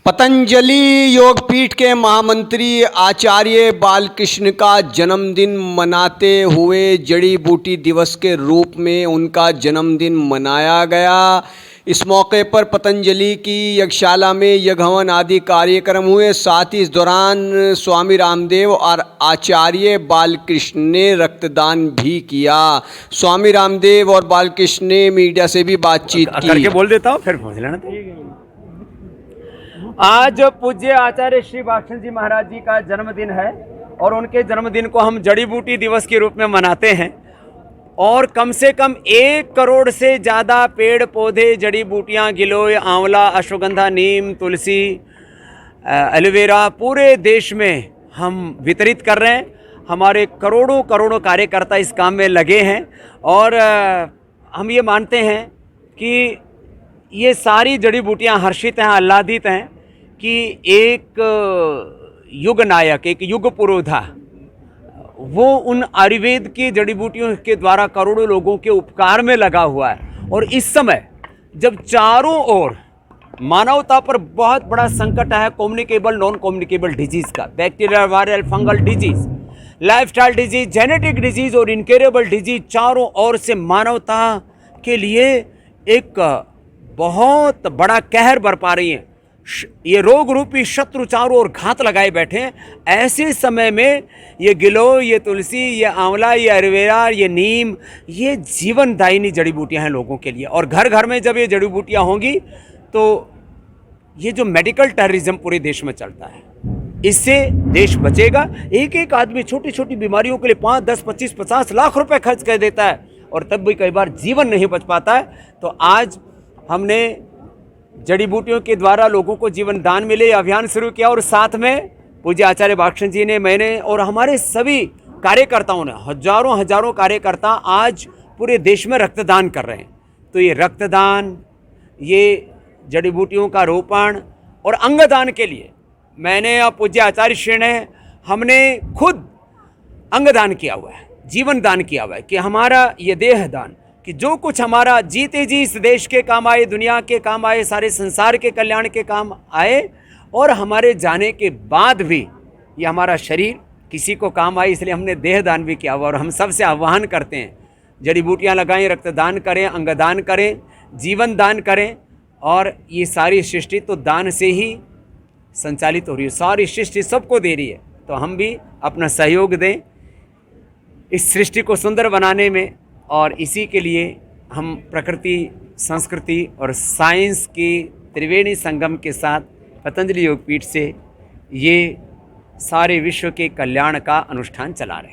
पतंजलि योगपीठ के महामंत्री आचार्य बालकृष्ण का जन्मदिन मनाते हुए जड़ी बूटी दिवस के रूप में उनका जन्मदिन मनाया गया। इस मौके पर पतंजलि की यज्ञशाला में यज्ञ हवन आदि कार्यक्रम हुए। साथ ही इस दौरान स्वामी रामदेव और आचार्य बालकृष्ण ने रक्तदान भी किया। स्वामी रामदेव और बालकृष्ण ने मीडिया से भी बातचीत की। करके बोल देता हूँ फिर पहुँच लेना। आज पूज्य आचार्य श्री बालकृष्ण जी महाराज जी का जन्मदिन है और उनके जन्मदिन को हम जड़ी बूटी दिवस के रूप में मनाते हैं और कम से कम 1 करोड़ से ज़्यादा पेड़ पौधे, जड़ी बूटियाँ, गिलोय, आंवला, अश्वगंधा, नीम, तुलसी, एलोवेरा पूरे देश में हम वितरित कर रहे हैं। हमारे करोड़ों करोड़ों कार्यकर्ता इस काम में लगे हैं और हम ये मानते हैं कि ये सारी जड़ी बूटियाँ हर्षित हैं, आह्लादित हैं कि एक युग नायक, एक युग पुरोधा, वो उन आयुर्वेद की जड़ी बूटियों के द्वारा करोड़ों लोगों के उपकार में लगा हुआ है। और इस समय जब चारों ओर मानवता पर बहुत बड़ा संकट है कम्युनिकेबल, नॉन कम्युनिकेबल डिजीज़ का, bacterial, viral, fungal disease, lifestyle disease, genetic disease और इनक्योरेबल डिजीज़ चारों ओर से मानवता के लिए एक बहुत बड़ा कहर बरपा रही हैं। ये रोग रूपी शत्रु चारों ओर घात लगाए बैठे हैं। ऐसे समय में ये गिलोय, ये तुलसी, ये आंवला, ये एलोवेरा, ये नीम, ये जीवनदायिनी जड़ी बूटियां हैं लोगों के लिए। और घर घर में जब ये जड़ी बूटियां होंगी तो ये जो मेडिकल टेररिज्म पूरे देश में चलता है, इससे देश बचेगा। एक एक आदमी छोटी छोटी बीमारियों के लिए 5, 10, 25, 50 लाख रुपए खर्च कर देता है और तब भी कई बार जीवन नहीं बच पाता है। तो आज हमने जड़ी बूटियों के द्वारा लोगों को जीवन दान मिले अभियान शुरू किया और साथ में पूज्य आचार्य बालकृष्ण जी ने, मैंने और हमारे सभी कार्यकर्ताओं ने, हजारों हजारों कार्यकर्ता आज पूरे देश में रक्तदान कर रहे हैं। तो ये रक्तदान, ये जड़ी बूटियों का रोपण और अंगदान के लिए मैंने और पूज्य आचार्य श्री ने, हमने खुद अंगदान किया हुआ है, जीवन दान किया हुआ है कि हमारा ये देह दान, कि जो कुछ हमारा जीते जी इस देश के काम आए, दुनिया के काम आए, सारे संसार के कल्याण के काम आए और हमारे जाने के बाद भी ये हमारा शरीर किसी को काम आए, इसलिए हमने देह दान भी किया हुआ। और हम सबसे आह्वान करते हैं, जड़ी बूटियाँ लगाएं, रक्तदान करें, अंगदान करें, जीवन दान करें। और ये सारी सृष्टि तो दान से ही संचालित हो रही है, सारी सृष्टि सबको दे रही है। तो हम भी अपना सहयोग दें इस सृष्टि को सुंदर बनाने में। और इसी के लिए हम प्रकृति, संस्कृति और साइंस की त्रिवेणी संगम के साथ पतंजलि योगपीठ से ये सारे विश्व के कल्याण का अनुष्ठान चला रहे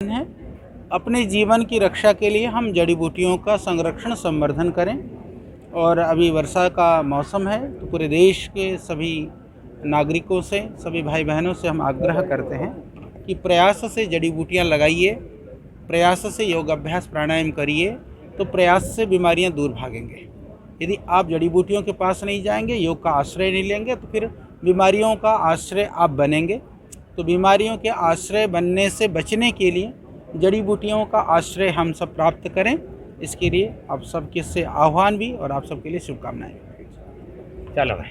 हैं। अपने जीवन की रक्षा के लिए हम जड़ी बूटियों का संरक्षण, संवर्धन करें। और अभी वर्षा का मौसम है तो पूरे देश के सभी नागरिकों से, सभी भाई बहनों से हम आग्रह करते हैं कि प्रयास से जड़ी बूटियाँ लगाइए, प्रयास से योगाभ्यास, प्राणायाम करिए, तो प्रयास से बीमारियां दूर भागेंगे। यदि आप जड़ी बूटियों के पास नहीं जाएंगे, योग का आश्रय नहीं लेंगे, तो फिर बीमारियों का आश्रय आप बनेंगे। तो बीमारियों के आश्रय बनने से बचने के लिए जड़ी बूटियों का आश्रय हम सब प्राप्त करें। इसके लिए आप सबके से आह्वान भी और आप सबके लिए शुभकामनाएं। चलो भाई।